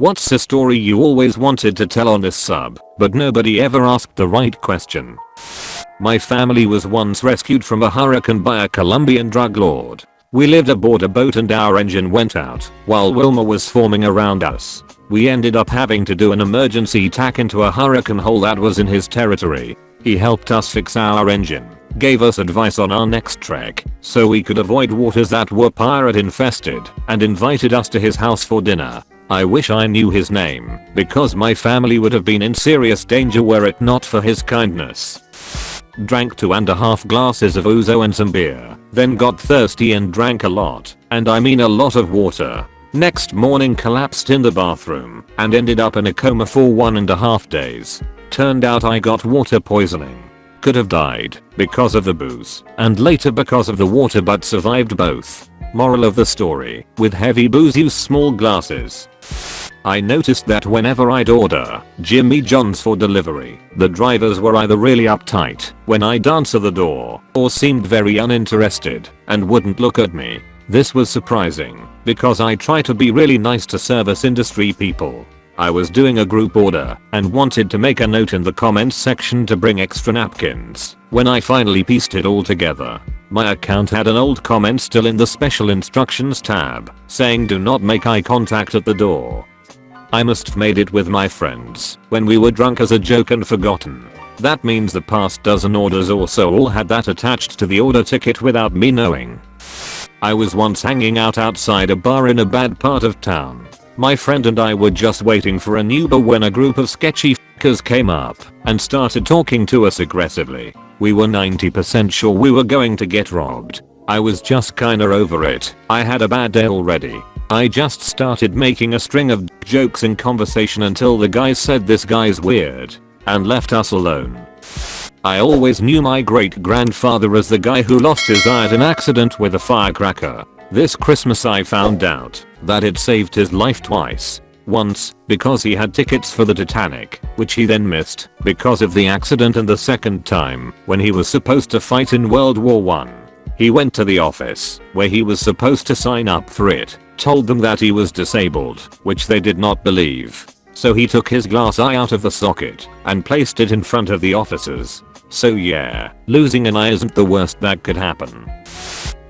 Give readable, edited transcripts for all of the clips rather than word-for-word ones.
What's a story you always wanted to tell on this sub, but nobody ever asked the right question? My family was once rescued from a hurricane by a Colombian drug lord. We lived aboard a boat and our engine went out while Wilma was forming around us. We ended up having to do an emergency tack into a hurricane hole that was in his territory. He helped us fix our engine, gave us advice on our next trek so we could avoid waters that were pirate infested, and invited us to his house for dinner. I wish I knew his name, because my family would have been in serious danger were it not for his kindness. Drank 2.5 glasses of ouzo and some beer, then got thirsty and drank a lot, and I mean a lot of water. Next morning collapsed in the bathroom and ended up in a coma for 1.5 days. Turned out I got water poisoning. Could have died because of the booze and later because of the water, but survived both. Moral of the story: with heavy booze use small glasses. I noticed that whenever I'd order Jimmy John's for delivery, the drivers were either really uptight when I'd answer the door or seemed very uninterested and wouldn't look at me. This was surprising because I try to be really nice to service industry people. I was doing a group order and wanted to make a note in the comments section to bring extra napkins. When I finally pieced it all together, my account had an old comment still in the special instructions tab saying do not make eye contact at the door. I must have made it with my friends when we were drunk as a joke and forgotten. That means the past dozen orders or so all had that attached to the order ticket without me knowing. I was once hanging out outside a bar in a bad part of town. My friend and I were just waiting for an Uber when a group of sketchy f***ers came up and started talking to us aggressively. We were 90% sure we were going to get robbed. I was just kinda over it. I had a bad day already. I just started making a string of jokes in conversation until the guys said this guy's weird and left us alone. I always knew my great-grandfather as the guy who lost his eye at an accident with a firecracker. This Christmas I found out that it saved his life twice. Once because he had tickets for the Titanic, which he then missed because of the accident, and the second time when he was supposed to fight in World War I. He went to the office where he was supposed to sign up for it, told them that he was disabled, which they did not believe. So he took his glass eye out of the socket and placed it in front of the officers. So yeah, losing an eye isn't the worst that could happen.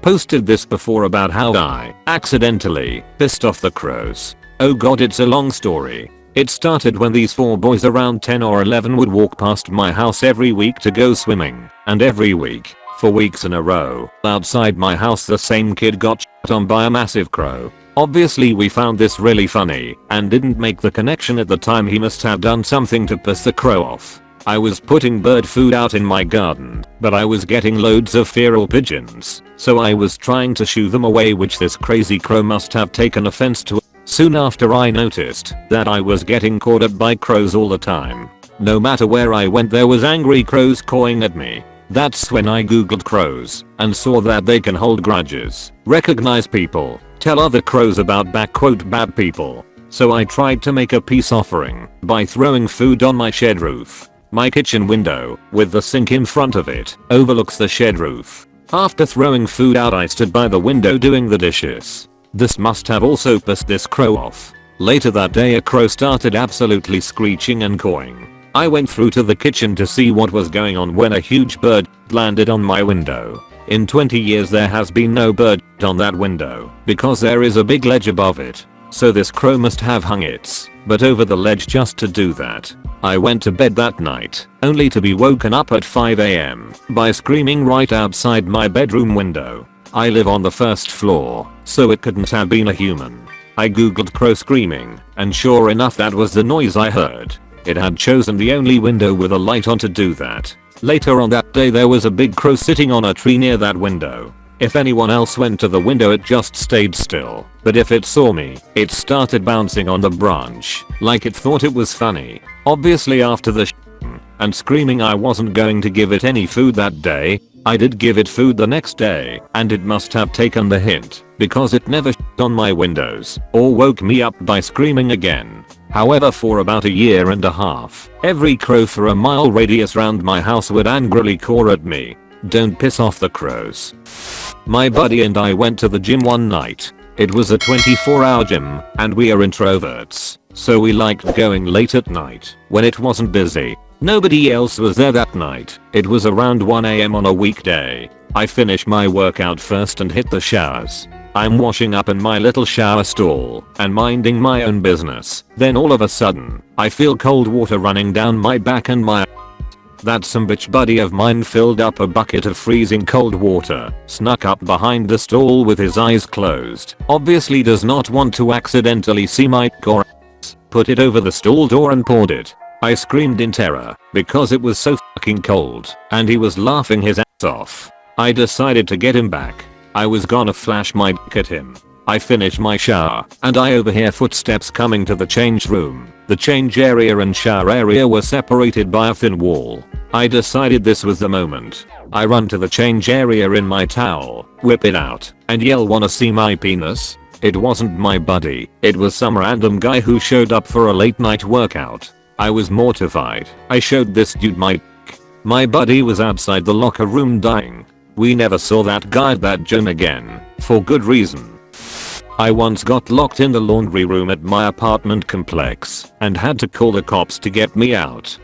Posted this before about how I accidentally pissed off the crows. Oh god, it's a long story. It started when these 4 boys around 10 or 11 would walk past my house every week to go swimming, and every week, for weeks in a row, outside my house the same kid got shot on by a massive crow. Obviously we found this really funny and didn't make the connection at the time he must have done something to piss the crow off. I was putting bird food out in my garden, but I was getting loads of feral pigeons, so I was trying to shoo them away, which this crazy crow must have taken offense to. Soon after I noticed that I was getting caught up by crows all the time. No matter where I went there was angry crows cawing at me. That's when I googled crows and saw that they can hold grudges, recognize people, tell other crows about "bad people." So I tried to make a peace offering by throwing food on my shed roof. My kitchen window, with the sink in front of it, overlooks the shed roof. After throwing food out I stood by the window doing the dishes. This must have also pissed this crow off. Later that day a crow started absolutely screeching and cawing. I went through to the kitchen to see what was going on when a huge bird landed on my window. In 20 years there has been no bird on that window because there is a big ledge above it. So this crow must have hung its butt over the ledge just to do that. I went to bed that night only to be woken up at 5 AM by screaming right outside my bedroom window. I live on the first floor, so it couldn't have been a human. I googled crow screaming, and sure enough that was the noise I heard. It had chosen the only window with a light on to do that. Later on that day there was a big crow sitting on a tree near that window. If anyone else went to the window it just stayed still, but if it saw me, it started bouncing on the branch, like it thought it was funny. Obviously after the and screaming I wasn't going to give it any food that day. I did give it food the next day, and it must have taken the hint, because it never on my windows, or woke me up by screaming again. However, for about 1.5 years, every crow for a mile radius round my house would angrily caw at me. Don't piss off the crows. My buddy and I went to the gym one night. It was a 24-hour gym, and we are introverts. so we liked going late at night when it wasn't busy. Nobody else was there that night. It was around 1 AM on a weekday. I finish my workout first and hit the showers. I'm washing up in my little shower stall and minding my own business. Then all of a sudden, I feel cold water running down my back and my that some bitch buddy of mine filled up a bucket of freezing cold water, snuck up behind the stall with his eyes closed, obviously does not want to accidentally see my gore ass, put it over the stall door and poured it. I screamed in terror because it was so fucking cold and he was laughing his ass off. I decided to get him back. I was gonna flash my dick at him. I finish my shower and I overhear footsteps coming to the change room. The change area and shower area were separated by a thin wall. I decided this was the moment. I run to the change area in my towel, whip it out, and yell, "Wanna see my penis?" It wasn't my buddy, it was some random guy who showed up for a late night workout. I was mortified. I showed this dude my dick. My buddy was outside the locker room dying. We never saw that guy at that gym again, for good reason. I once got locked in the laundry room at my apartment complex and had to call the cops to get me out.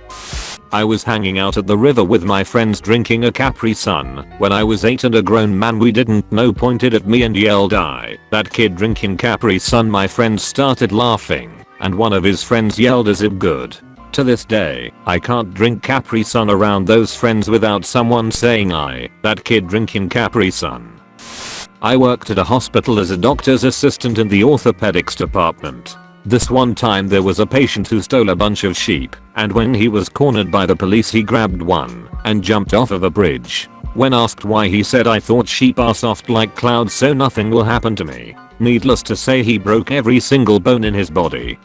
I was hanging out at the river with my friends drinking a Capri Sun when I was 8 and a grown man we didn't know pointed at me and yelled, "That kid drinking Capri Sun." My friends started laughing and one of his friends yelled, "Is it good?" To this day, I can't drink Capri Sun around those friends without someone saying, "That kid drinking Capri Sun." I worked at a hospital as a doctor's assistant in the orthopedics department. This one time there was a patient who stole a bunch of sheep, and when he was cornered by the police he grabbed one and jumped off of a bridge. When asked why, he said, "I thought sheep are soft like clouds so nothing will happen to me." Needless to say, he broke every single bone in his body.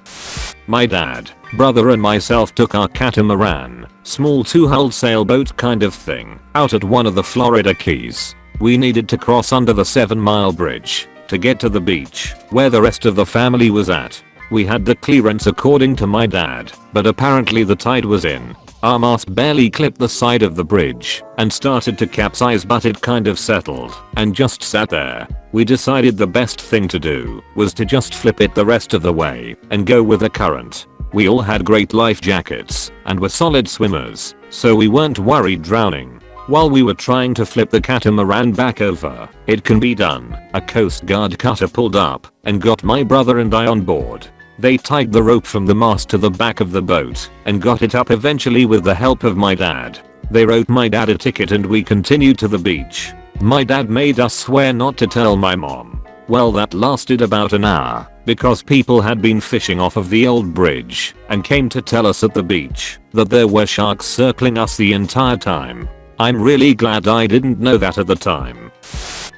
My dad, brother and myself took our catamaran, small 2-hulled sailboat kind of thing, out at one of the Florida Keys. We needed to cross under the 7-mile bridge to get to the beach where the rest of the family was at. We had the clearance according to my dad, but apparently the tide was in. Our mast barely clipped the side of the bridge and started to capsize, but it kind of settled and just sat there. We decided the best thing to do was to just flip it the rest of the way and go with the current. We all had great life jackets and were solid swimmers, so we weren't worried drowning. While we were trying to flip the catamaran back over, it can be done. A Coast Guard cutter pulled up and got my brother and I on board. They tied the rope from the mast to the back of the boat and got it up eventually with the help of my dad. They wrote my dad a ticket and we continued to the beach. My dad made us swear not to tell my mom. Well, that lasted about an hour because people had been fishing off of the old bridge and came to tell us at the beach that there were sharks circling us the entire time. I'm really glad I didn't know that at the time.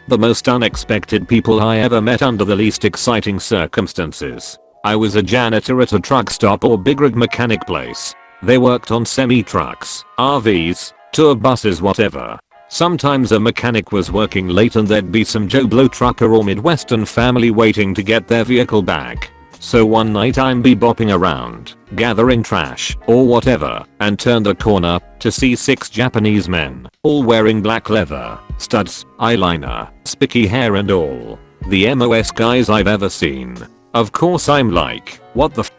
The most unexpected people I ever met under the least exciting circumstances. I was a janitor at a truck stop or big rig mechanic place. They worked on semi-trucks, RVs, tour buses, whatever. Sometimes a mechanic was working late and there'd be some Joe Blow trucker or Midwestern family waiting to get their vehicle back. So one night I'm bebopping around, gathering trash or whatever, and turned a corner to see 6 Japanese men, all wearing black leather, studs, eyeliner, spiky hair and all. The most guys I've ever seen. Of course I'm like, what the f***?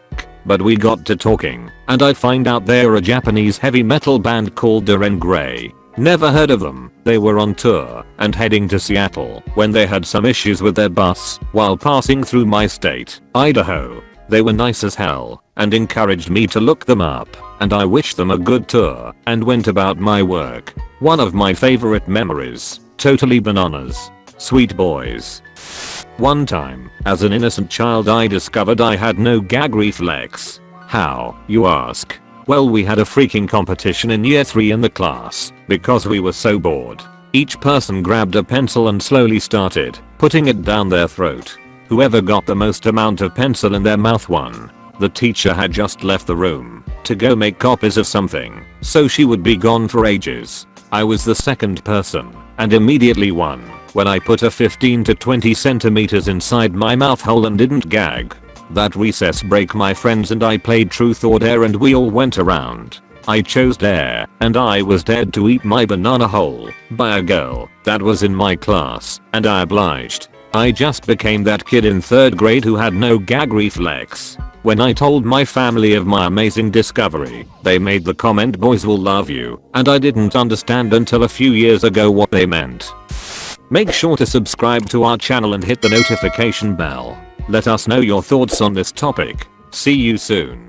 But we got to talking, and I find out they're a Japanese heavy metal band called Duran Grey. Never heard of them. They were on tour and heading to Seattle when they had some issues with their bus while passing through my state, Idaho. They were nice as hell and encouraged me to look them up, and I wished them a good tour and went about my work. One of my favorite memories. Totally bananas. Sweet boys. One time, as an innocent child, I discovered I had no gag reflex. How, you ask? Well, we had a freaking competition in year 3 in the class because we were so bored. Each person grabbed a pencil and slowly started putting it down their throat. Whoever got the most amount of pencil in their mouth won. The teacher had just left the room to go make copies of something, so she would be gone for ages. I was the second person and immediately won when I put a 15 to 20 centimeters inside my mouth hole and didn't gag. That recess break, my friends and I played truth or dare and we all went around. I chose dare and I was dared to eat my banana whole by a girl that was in my class, and I obliged. I just became that kid in 3rd grade who had no gag reflex. When I told my family of my amazing discovery, they made the comment boys will love you, and I didn't understand until a few years ago what they meant. Make sure to subscribe to our channel and hit the notification bell. Let us know your thoughts on this topic. See you soon.